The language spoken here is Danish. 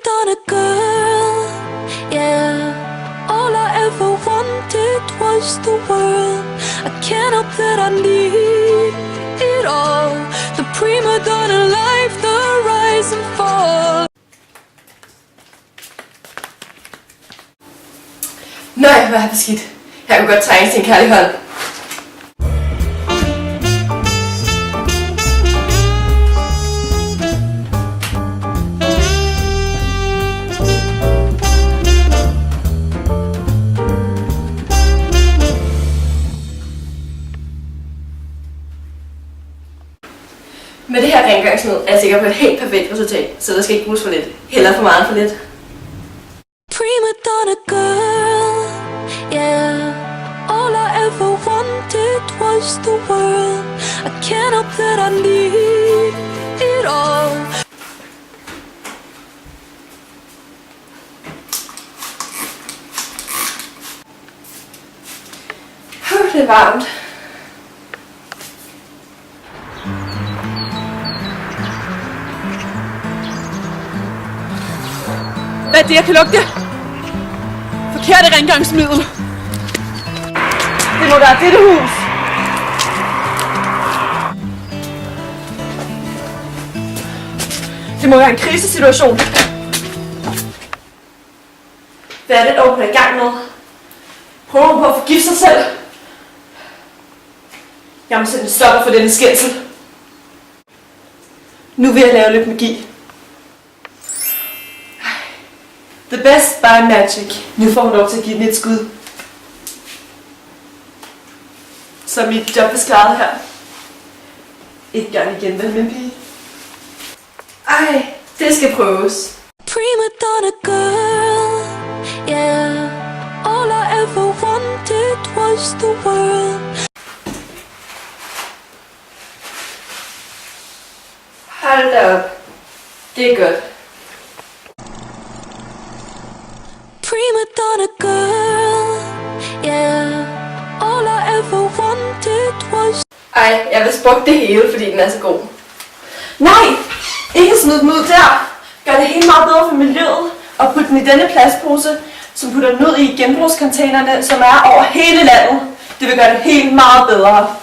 donna girl, yeah. All I ever wanted was the world. I can't help that I need it all. The prima donna life, the rise and fall. Nej, hvor er det skidt. Jeg kunne godt trænge til en kærlig hånd. Med det her rengøringsmiddel er jeg sikker på et helt perfekt resultat, så der skal ikke bruges for lidt. Heller for meget end for lidt. Prima donna girl, yeah. All I ever wanted was the world. I can't help that I need it all. Det er varmt. Hvad er det, jeg kan lugte? Forkerte rengøringsmiddel. Det må være dette hus. Det må være en krisesituation. Hvad er det dog, hun er i gang med? Prøver hun på at forgifte sig selv? Jeg må sætte en stopper for denne skændsel. Nu vil jeg lave lidt magi. The best by magic. Nu får hun lov til at give den et skud. Så mit job er klaret her. Ikke gang igen, vel, min pige? Ej, det skal prøves. Prima donna girl, yeah. All I ever wanted was the world. Hold da op. Det er godt. Prima donna girl, yeah. All I ever wanted was. Ej, jeg vil spukke det hele, fordi den er så god. Nej! Ikke smid den ud der! Gør det helt meget bedre for miljøet, og put den i denne plastpose, som putter den ud i genbrugscontainerne, som er over hele landet. Det vil gøre det helt meget bedre.